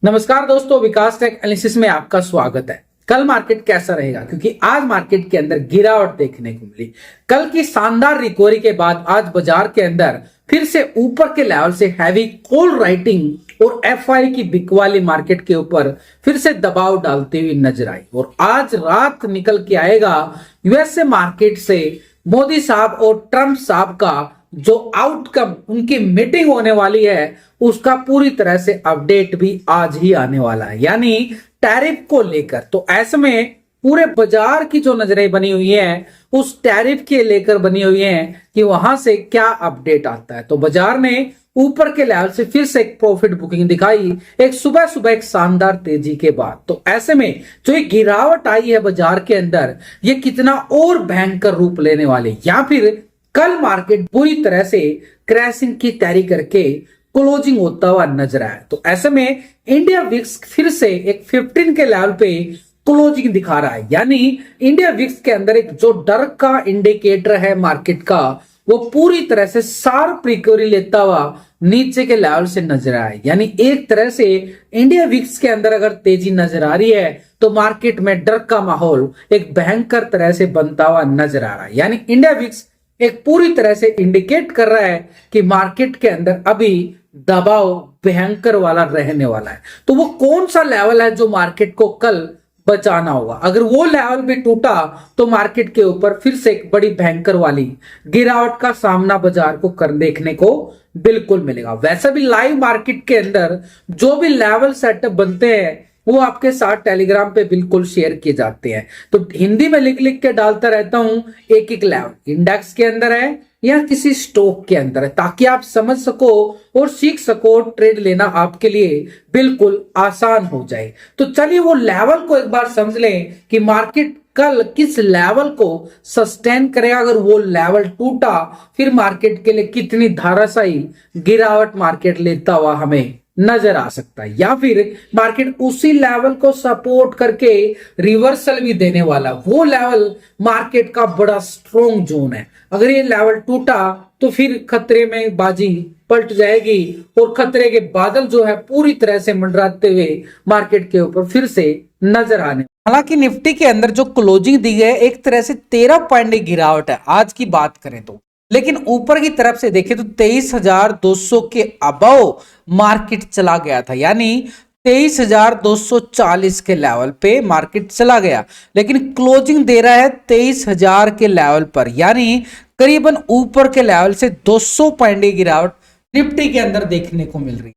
नमस्कार दोस्तों, विकास take analysis में आपका स्वागत है। कल मार्केट कैसा रहेगा, क्योंकि आज मार्केट के अंदर गिरावट देखने को मिली। कल की शानदार रिकवरी के बाद आज बाजार के अंदर फिर से ऊपर के लेवल से हैवी कॉल राइटिंग और एफआई की बिकवाली मार्केट के ऊपर फिर से दबाव डालती हुई नजर आई। और आज रात निकल के आएगा यूएसए मार्केट से मोदी साहब और ट्रंप साहब का जो आउटकम उनकी मीटिंग होने वाली है उसका पूरी तरह से अपडेट भी आज ही आने वाला है, यानी टैरिफ को लेकर। तो ऐसे में पूरे बाजार की जो नजरें बनी हुई हैं उस टैरिफ के लेकर बनी हुई हैं कि वहां से क्या अपडेट आता है। तो बाजार ने ऊपर के लेवल से फिर से एक प्रॉफिट बुकिंग दिखाई एक सुबह सुबह एक शानदार तेजी के बाद। तो ऐसे में जो ये गिरावट आई है बाजार के अंदर, ये कितना और भयंकर रूप लेने वाले, या फिर कल मार्केट पूरी तरह से क्रैशिंग की तैयारी करके क्लोजिंग होता हुआ नजर आया। तो ऐसे में इंडिया विक्स फिर से एक 15 के लेवल पे क्लोजिंग दिखा रहा है, यानी इंडिया विक्स के अंदर एक जो डर का इंडिकेटर है मार्केट का, वो पूरी तरह से शार्प रिकवरी लेता हुआ नीचे के लेवल से नजर आया। यानी एक तरह से इंडिया विक्स के अंदर अगर तेजी नजर आ रही है तो मार्केट में डर का माहौल एक भयंकर तरह से बनता हुआ नजर आ रहा है। यानी इंडिया विक्स एक पूरी तरह से इंडिकेट कर रहा है कि मार्केट के अंदर अभी दबाव भयंकर वाला रहने वाला है। तो वो कौन सा लेवल है जो मार्केट को कल बचाना होगा। अगर वो लेवल भी टूटा तो मार्केट के ऊपर फिर से एक बड़ी भयंकर वाली गिरावट का सामना बाजार को कर देखने को बिल्कुल मिलेगा। वैसे भी लाइव मार्केट के अंदर जो भी लेवल सेटअप बनते हैं वो आपके साथ टेलीग्राम पे बिल्कुल शेयर किए जाते हैं। तो हिंदी में लिख लिख के डालता रहता हूं एक एक लेवल इंडेक्स के अंदर है या किसी स्टॉक के अंदर है, ताकि आप समझ सको और सीख सको। ट्रेड लेना आपके लिए बिल्कुल आसान हो जाए। तो चलिए वो लेवल को एक बार समझ लें कि मार्केट कल किस लेवल को सस्टेन करेगा। अगर वो लेवल टूटा फिर मार्केट के लिए कितनी धाराशायी गिरावट मार्केट लेता हुआ हमें नजर आ सकता है, या फिर मार्केट उसी लेवल को सपोर्ट करके रिवर्सल भी देने वाला। वो लेवल मार्केट का बड़ा स्ट्रॉन्ग जोन है। अगर ये लेवल टूटा तो फिर खतरे में बाजी पलट जाएगी और खतरे के बादल जो है पूरी तरह से मंडराते हुए मार्केट के ऊपर फिर से नजर आने। हालांकि निफ्टी के अंदर जो क्लोजिंग दी गई है एक तरह से 13 पॉइंट की गिरावट है आज की बात करें तो, लेकिन ऊपर की तरफ से देखें तो 23,200 के अबव मार्केट चला गया था, यानी 23,240 के लेवल पे मार्केट चला गया, लेकिन क्लोजिंग दे रहा है 23,000 के लेवल पर, यानी करीबन ऊपर के लेवल से 200 पॉइंट की गिरावट निफ्टी के अंदर देखने को मिल रही है।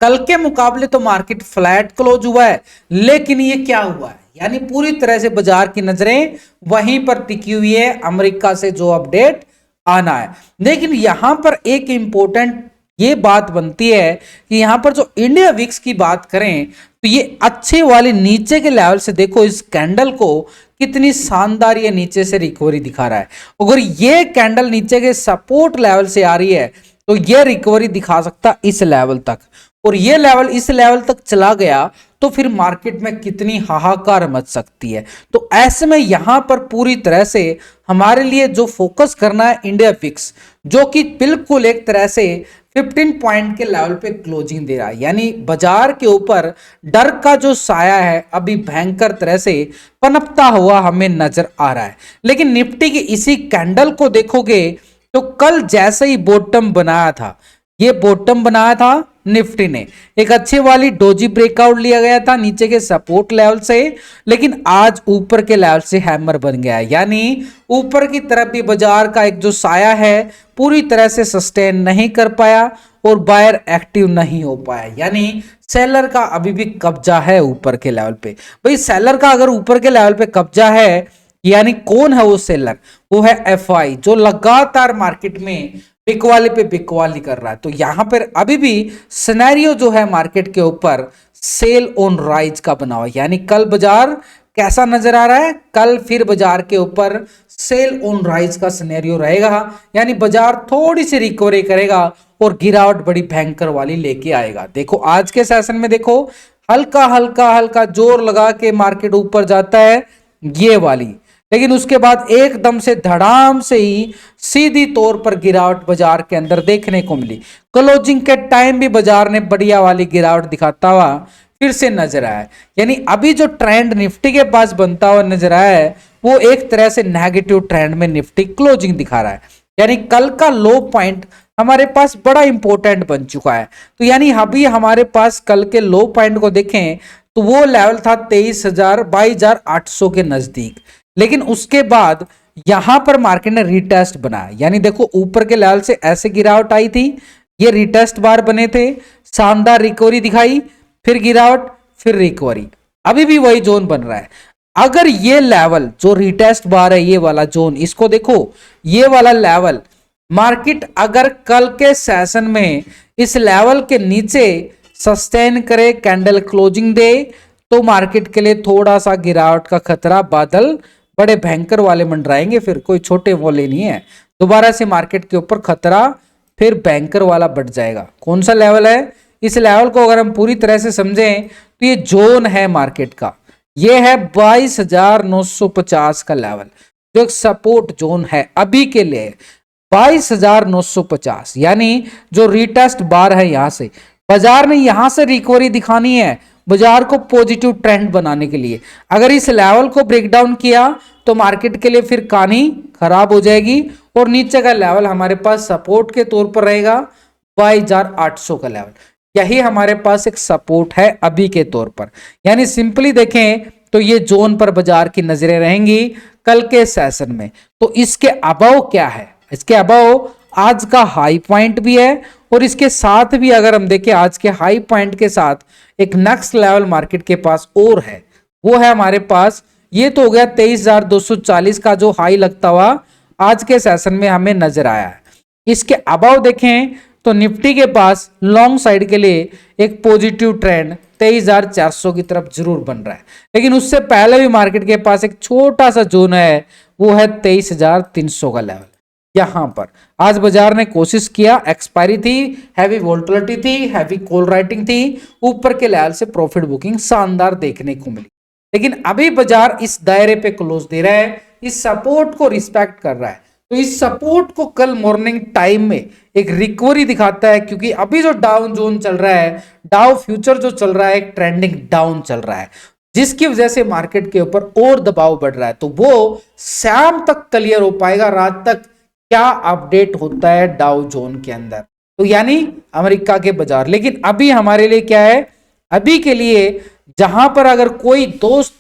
कल के मुकाबले तो मार्केट फ्लैट क्लोज हुआ है, लेकिन ये क्या हुआ है, यानी पूरी तरह से बाजार की नजरें वहीं पर टिकी हुई है अमेरिका से जो अपडेट आना है। लेकिन यहां पर एक इंपॉर्टेंट ये बात बनती है कि यहां पर जो इंडिया विक्स की बात करें तो ये अच्छे वाले नीचे के लेवल से देखो इस कैंडल को कितनी शानदार ये नीचे से रिकवरी दिखा रहा है। अगर ये कैंडल नीचे के सपोर्ट लेवल से आ रही है तो ये रिकवरी दिखा सकता इस लेवल तक, और ये लेवल इस लेवल तक चला गया तो फिर मार्केट में कितनी हाहाकार मच सकती है। तो ऐसे में यहां पर पूरी तरह से हमारे लिए जो फोकस करना है इंडिया विक्स, जो कि बिल्कुल एक तरह से 15 पॉइंट के लेवल पे क्लोजिंग दे रहा है, यानी बाजार के ऊपर डर का जो साया है अभी भयंकर तरह से पनपता हुआ हमें नजर आ रहा है। लेकिन निफ्टी की इसी कैंडल को देखोगे तो कल जैसे ही बॉटम बनाया था, ये बॉटम बनाया था निफ्टी ने, एक अच्छी वाली डोजी ब्रेकआउट लिया गया था नीचे के सपोर्ट लेवल से, लेकिन आज ऊपर के लेवल से हैमर बन गया है, यानी ऊपर की तरफ भी बाजार का एक जो साया है पूरी तरह से सस्टेन नहीं कर पाया और बायर एक्टिव नहीं हो पाया, यानी सेलर का अभी भी कब्जा है ऊपर के लेवल पे। भाई सेलर का अगर ऊपर के लेवल पे कब्जा है, यानी कौन है वो सेलर, वो है एफआई, जो लगातार मार्केट में बिकवाली पे बिकवाली कर रहा है। तो यहां पर अभी भी सिनेरियो जो है मार्केट के ऊपर सेल ऑन राइज का बना हुआ, यानी कल बाजार कैसा नजर आ रहा है, कल फिर बाजार के ऊपर सेल ऑन राइज का सिनेरियो रहेगा, यानी बाजार थोड़ी सी रिकवरी करेगा और गिरावट बड़ी भयंकर वाली लेके आएगा। देखो आज के सेशन में देखो हल्का हल्का हल्का जोर लगा के मार्केट ऊपर जाता है ये वाली, लेकिन उसके बाद एकदम से धड़ाम से ही सीधी तौर पर गिरावट बाजार के अंदर देखने को मिली। क्लोजिंग के टाइम भी बाजार ने बढ़िया वाली गिरावट दिखाता हुआ फिर से नजर आया है। यानी अभी जो ट्रेंड निफ्टी के पास बनता हुआ नजर आया है वो एक तरह से नेगेटिव ट्रेंड में निफ्टी क्लोजिंग दिखा रहा है। यानी कल का लो पॉइंट हमारे पास बड़ा इंपॉर्टेंट बन चुका है। तो यानी अभी हमारे पास कल के लो पॉइंट को देखें तो वो लेवल था 22,800 के नजदीक। लेकिन उसके बाद यहां पर मार्केट ने रीटेस्ट बनाया। यानी देखो ऊपर के लेवल से ऐसे गिरावट आई थी, ये रीटेस्ट बार बने थे, शानदार रिकवरी दिखाई, फिर गिरावट, फिर रिकवरी। अभी भी वही जोन बन रहा है। अगर ये लेवल जो रीटेस्ट बार है, ये वाला जोन, इसको देखो, ये वाला लेवल मार्केट अगर कल के सेशन में इस लेवल के नीचे सस्टेन करे, कैंडल क्लोजिंग दे, तो मार्केट के लिए थोड़ा सा गिरावट का खतरा, बादल बड़े भयंकर वाले मंडराएंगे, फिर कोई छोटे वाले नहीं है। दोबारा से मार्केट के ऊपर खतरा फिर बैंकर वाला बढ़ जाएगा। कौन सा लेवल है? इस लेवल को अगर हम पूरी तरह से समझें तो ये जोन है मार्केट का, ये है 22,950 का लेवल, जो एक सपोर्ट जोन है अभी के लिए 22,950। यानी जो रीटेस्ट बार है, यहां से बाजार ने यहां से रिकवरी दिखानी है बाजार को पॉजिटिव ट्रेंड बनाने के लिए। अगर इस लेवल को ब्रेक डाउन किया तो मार्केट के लिए फिर कहानी खराब हो जाएगी और नीचे का लेवल हमारे पास सपोर्ट के तौर पर रहेगा 22,800 का लेवल। यही हमारे पास एक सपोर्ट है अभी के तौर पर। यानी सिंपली देखें तो ये जोन पर बाजार की नजरें रहेंगी कल के सेशन में। तो इसके अबव क्या है? इसके अबव आज का हाई पॉइंट भी है और इसके साथ भी अगर हम देखें आज के हाई पॉइंट के साथ एक नेक्स्ट लेवल मार्केट के पास और है, वो है हमारे पास, ये तो हो गया 23,240 का जो हाई लगता हुआ आज के सेशन में हमें नजर आया है। इसके अबव देखें तो निफ्टी के पास लॉन्ग साइड के लिए एक पॉजिटिव ट्रेंड 23,400 की तरफ जरूर बन रहा है। लेकिन उससे पहले भी मार्केट के पास एक छोटा सा जोन है, वो है 23,300 का लेवल। यहां पर आज बाजार ने कोशिश किया, एक्सपायरी थी, हैवी वोलेटिलिटी थी, हैवी कॉल राइटिंग थी, ऊपर के लेवल से प्रॉफिट बुकिंग शानदार देखने को मिली। लेकिन अभी बाजार इस दायरे पे क्लोज दे रहा है, इस सपोर्ट को रिस्पेक्ट कर रहा है। तो इस सपोर्ट को कल मॉर्निंग टाइम में एक रिकवरी दिखाता है, क्योंकि अभी जो डाउन जोन चल रहा है, डाउ फ्यूचर जो चल रहा है, एक ट्रेंडिंग डाउन चल रहा है, जिसकी वजह से मार्केट के ऊपर और दबाव बढ़ रहा है। तो वो शाम तक क्लियर हो पाएगा, रात तक क्या अपडेट होता है डाउ जोन के अंदर, तो यानी अमेरिका के बाजार। लेकिन अभी हमारे लिए क्या है? अभी के लिए जहां पर अगर कोई दोस्त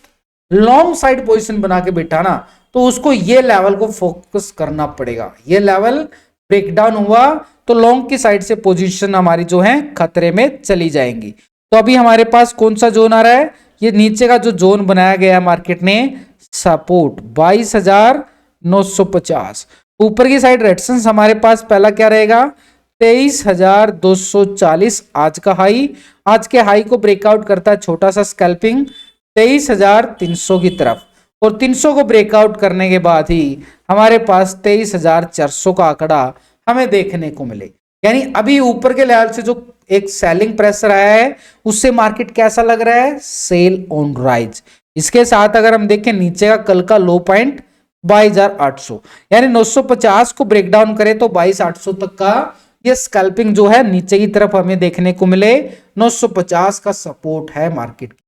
लॉन्ग साइड पोजीशन बना के बैठा ना, तो उसको ये लेवल को फोकस करना पड़ेगा। ये लेवल ब्रेकडाउन हुआ तो लॉन्ग की साइड से पोजीशन हमारी जो है खतरे में चली जाएंगी। तो अभी हमारे पास कौन सा जोन आ रहा है? ये नीचे का जो जोन बनाया गया मार्केट ने, सपोर्ट 22,950। ऊपर की साइड रेजिस्टेंस हमारे पास पहला क्या रहेगा? 23,240 आज का हाई। आज के हाई को ब्रेकआउट करता है छोटा सा स्कैल्पिंग 23,300 की तरफ, और 300 को ब्रेकआउट करने के बाद ही हमारे पास 23,400 का आंकड़ा हमें देखने को मिले। यानी अभी ऊपर के लेवल से जो एक सेलिंग प्रेशर आया है, उससे मार्केट कैसा लग रहा है? Sell on rise. इसके साथ अगर हम देखें नीचे का कल का लो पॉइंट 22,800, यानी 950 को ब्रेक डाउन करें तो 22,800 तक का ये स्कैल्पिंग जो है नीचे की तरफ हमें देखने को मिले। 950 का सपोर्ट है मार्केट की।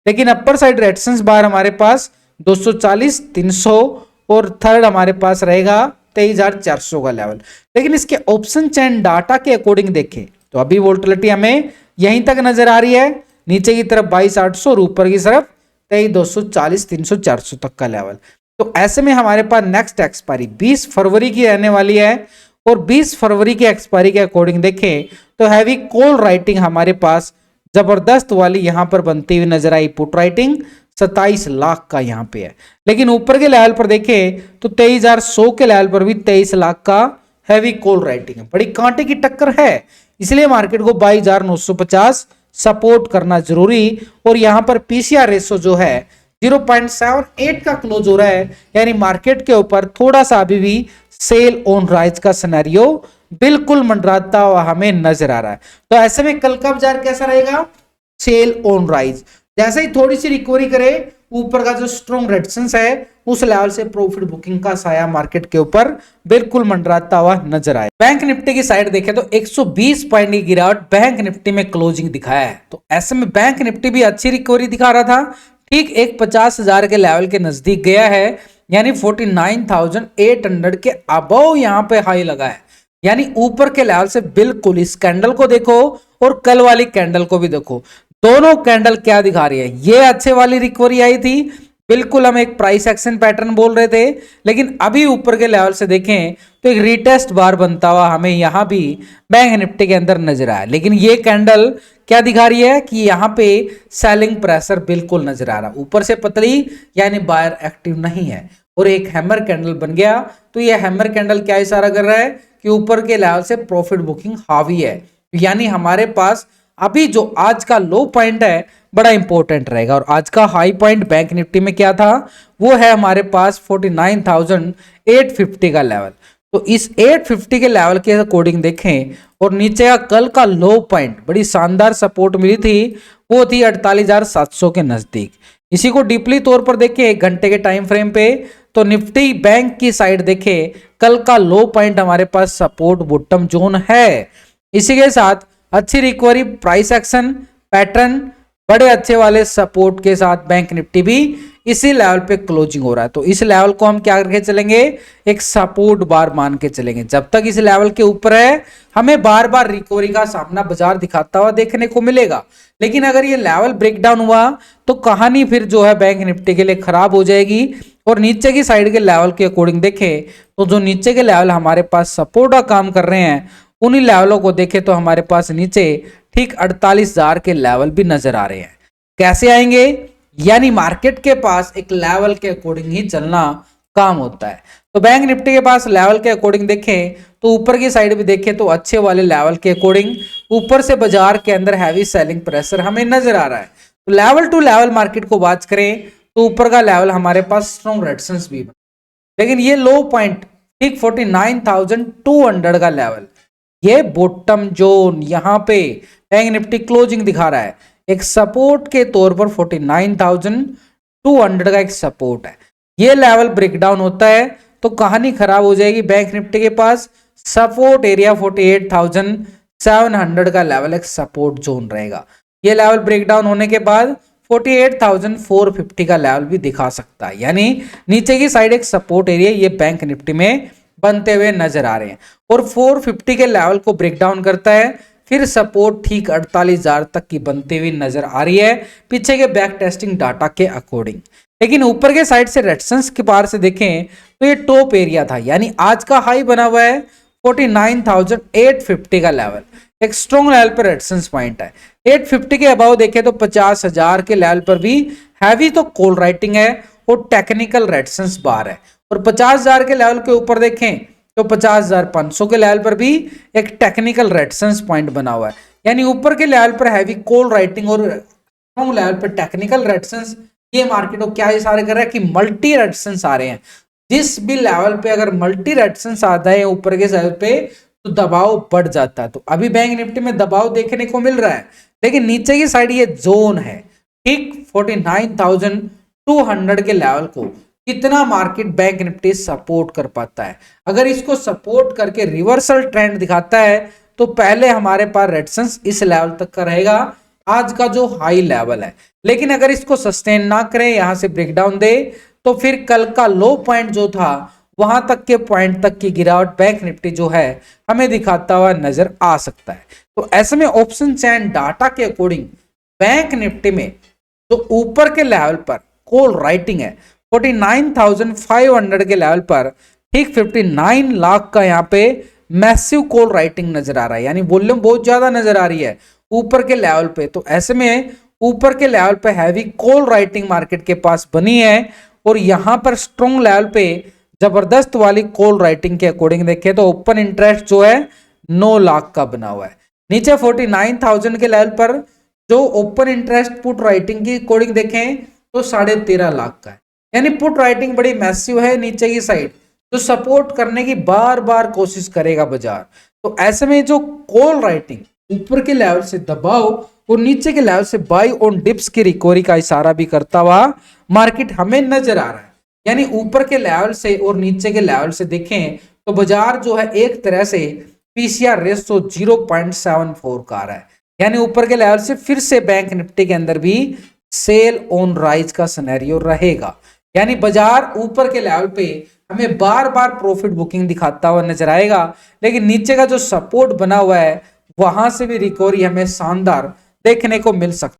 लेकिन अपर साइड रेजिस्टेंस बार हमारे पास 240, 300 और थर्ड हमारे पास रहेगा 23,400 का लेवल। लेकिन इसके ऑप्शन चेन डाटा के अकॉर्डिंग देखें तो अभी वोलेटिलिटी हमें यहीं तक नजर आ रही है, नीचे की तरफ 22,800 और ऊपर की तरफ 23,240, 300, 400 तक का लेवल। तो ऐसे में हमारे पास नेक्स्ट एक्सपायरी 20 फरवरी की रहने वाली है, और 20 फरवरी की एक्सपायरी के अकॉर्डिंग देखें तो हैवी कॉल राइटिंग हमारे पास जबरदस्त वाली यहां पर बनती हुई नजर आई। पुट राइटिंग 27 लाख का यहां पे है। लेकिन ऊपर के लेवल पर देखें तो 23,100 के लेवल पर भी 23 लाख का हैवी कॉल राइटिंग है। बड़ी कांटे की टक्कर है, इसलिए मार्केट को 22,950 सपोर्ट करना जरूरी। और यहां पर पीसीआर रेशो जो है 0.78 का क्लोज हो रहा है, यानी मार्केट के ऊपर थोड़ा सा अभी भी सेल ऑन राइज का सिनेरियो बिल्कुल मंडराता हुआ हमें नजर आ रहा है। तो ऐसे में कल का बाजार कैसा रहेगा? Sell on rise. जैसे ही थोड़ी सी रिकवरी करे ऊपर का जो स्ट्रॉन्ग रेजिस्टेंस है उस लेवल से प्रॉफिट बुकिंग का साया मार्केट के ऊपर बिल्कुल मंडराता हुआ नजर आए। बैंक निफ्टी की साइड देखें तो 120 पॉइंट की गिरावट बैंक निफ्टी में क्लोजिंग दिखाया है। तो ऐसे में बैंक निफ्टी भी अच्छी रिकवरी दिखा रहा था, ठीक एक 50,000 के लेवल के नजदीक गया है, यानी 49,800 के अबव यहां पे हाई लगा है। यानी ऊपर के लेवल से बिल्कुल इस कैंडल को देखो और कल वाली कैंडल को भी देखो, दोनों कैंडल क्या दिखा रही है। ये अच्छे वाली रिकवरी आई थी, बिल्कुल हम एक प्राइस एक्शन पैटर्न बोल रहे थे, लेकिन अभी ऊपर के लेवल से देखें तो एक रीटेस्ट बार बनता हुआ हमें यहां भी बैंक निफ्टी के अंदर नजर आया। लेकिन ये कैंडल क्या दिखा रही है कि यहां पे सेलिंग प्रेशर बिल्कुल नजर आ रहा, ऊपर से पतली यानी बायर एक्टिव नहीं है और एक हैमर कैंडल बन गया। तो ये हैमर कैंडल क्या इशारा कर रहा है कि ऊपर के लेवल से प्रॉफिट बुकिंग हावी है, यानी हमारे पास अभी जो आज का लो पॉइंट है बड़ा इंपॉर्टेंट रहेगा। और आज का हाई पॉइंट बैंक निफ्टी में क्या था, वो है हमारे पास 49,850 का लेवल। तो इस 850 के लेवल के अकॉर्डिंग देखें और नीचे का कल का लो पॉइंट बड़ी शानदार सपोर्ट मिली थी, वो थी 48,700 के नजदीक। इसी को डीपली तौर पर देखें एक घंटे के टाइम फ्रेम पे, तो निफ्टी बैंक की साइड देखें कल का लो पॉइंट हमारे पास सपोर्ट बॉटम जोन है। इसी के साथ अच्छी रिकवरी प्राइस एक्शन पैटर्न बड़े अच्छे वाले सपोर्ट के साथ बैंक निफ्टी भी इसी लेवल पे क्लोजिंग हो रहा है। तो इस लेवल को हम क्या करके चलेंगे, एक सपोर्ट बार मान के चलेंगे। जब तक इस लेवल के ऊपर है हमें बार बार रिकवरी का सामना बाजार दिखाता हुआ देखने को मिलेगा। लेकिन अगर ये लेवल ब्रेकडाउन हुआ तो कहानी फिर जो है बैंक निफ्टी के लिए खराब हो जाएगी। और नीचे की साइड के लेवल के अकॉर्डिंग देखें तो जो नीचे के लेवल हमारे पास सपोर्ट का काम कर रहे हैं उन्हीं लेवलों को देखें तो हमारे पास नीचे ठीक 48,000 के लेवल भी नजर आ रहे हैं। कैसे आएंगे, यानी मार्केट के पास एक लेवल के अकॉर्डिंग ही चलना काम होता है। तो बैंक निफ्टी के पास लेवल के अकॉर्डिंग देखें तो ऊपर की साइड भी देखें तो अच्छे वाले लेवल के अकॉर्डिंग ऊपर से बाजार के अंदर हैवी सेलिंग प्रेशर हमें नजर आ रहा है। तो लेवल टू लेवल मार्केट को बात करें तो ऊपर का लेवल हमारे पास स्ट्रॉन्ग रेजिस्टेंस भी, लेकिन ये लो पॉइंट ठीक 49,200 का लेवल, ये बॉटम जोन यहां पे बैंक निफ्टी क्लोजिंग दिखा रहा है। एक सपोर्ट के तौर पर 49,200 का एक सपोर्ट है। ये लेवल ब्रेकडाउन होता है तो कहानी खराब हो जाएगी। बैंक निफ्टी के पास सपोर्ट एरिया 48,700 का लेवल एक सपोर्ट जोन रहेगा। ये लेवल ब्रेकडाउन होने के बाद 48,450 का लेवल भी दिखा सकता है, यानी नीचे की साइड एक सपोर्ट एरिया ये बैंक निफ्टी में बनते हुए नजर आ रहे हैं। और 450 के लेवल को ब्रेकडाउन करता है, फिर सपोर्ट ठीक 48,000 तक की बनती हुई नजर आ रही है पीछे के बैक टेस्टिंग डाटा के अकॉर्डिंग। लेकिन ऊपर के साइड से रेजिस्टेंस के पार से देखें तो ये टॉप एरिया था, यानी आज का हाई बना हुआ है 49,850 का लेवल, एक स्ट्रॉन्ग लेवल पर रेजिस्टेंस पॉइंट है। 850 के अबाव देखें तो 50,000 के लेवल पर भी हैवी तो कॉल राइटिंग है और टेक्निकल रेजिस्टेंस बार है। और 50,000 के लेवल के ऊपर देखें तो 50,500 के लेवल पर भी एक टेक्निकल रेजिस्टेंस पॉइंट बना हुआ है, यानी ऊपर के लेवल पर हैवी कॉल राइटिंग और स्ट्रॉन्ग लेवल पर टेक्निकल रेजिस्टेंस। ये मार्केट को क्या इशारा कर रहा है कि मल्टी रेजिस्टेंस आ रहे हैं। जिस भी लेवल पे अगर मल्टी रेजिस्टेंस आता है ऊपर के साइड पे तो दबाव बढ़ जाता है। तो अभी बैंक निफ्टी में दबाव देखने को मिल रहा है, लेकिन नीचे की साइड ये जोन है ठीक 49,200 के लेवल को कितना मार्केट बैंक निफ्टी सपोर्ट कर पाता है। अगर इसको सपोर्ट करके रिवर्सल ट्रेंड दिखाता है तो पहले हमारे पास रेजिस्टेंस इस लेवल तक का रहेगा, आज का जो हाई लेवल है। लेकिन अगर इसको सस्टेन ना करे, यहां से ब्रेकडाउन दे, तो फिर कल का लो पॉइंट जो था वहां तक के पॉइंट तक की गिरावट बैंक निफ्टी जो है हमें दिखाता हुआ नजर आ सकता है। तो ऐसे में ऑप्शन चैन डाटा के अकॉर्डिंग बैंक निफ्टी में जो ऊपर के लेवल पर कॉल राइटिंग है 49,500 के लेवल पर ठीक 59 लाख का यहाँ पे मैसिव कॉल राइटिंग नजर आ रहा है, यानी वॉल्यूम बहुत ज्यादा नजर आ रही है ऊपर के लेवल पे। तो ऐसे में ऊपर के लेवल पे हैवी कॉल राइटिंग मार्केट के पास बनी है और यहां पर स्ट्रॉन्ग लेवल पे जबरदस्त वाली कॉल राइटिंग के अकॉर्डिंग देखें तो ओपन इंटरेस्ट जो है 9 लाख का बना हुआ है। नीचे 49,000 के लेवल पर जो ओपन इंटरेस्ट पुट राइटिंग की अकॉर्डिंग देखें तो 13.5 लाख का है, यानी पुट राइटिंग बड़ी मैसिव है नीचे की साइड जो सपोर्ट करने की बार बार कोशिश करेगा बाजार। तो ऐसे में जो कॉल राइटिंग ऊपर के लेवल से दबाव और नीचे के लेवल से बाई ऑन डिप्स की रिकवरी का इशारा भी करता हुआ मार्केट हमें नजर आ रहा है। यानी ऊपर के लेवल से और नीचे के लेवल से देखें तो बाजार जो है एक तरह से पीसीआर रेशो 0.74 का आ रहा है। यानी ऊपर के लेवल से फिर से बैंक निफ्टी के अंदर भी सेल ऑन राइज का सिनेरियो रहेगा। यानी बाजार ऊपर के लेवल पे हमें बार बार प्रॉफिट बुकिंग दिखाता हुआ नजर आएगा, लेकिन नीचे का जो सपोर्ट बना हुआ है वहां से भी रिकवरी हमें शानदार देखने को मिल सकती है।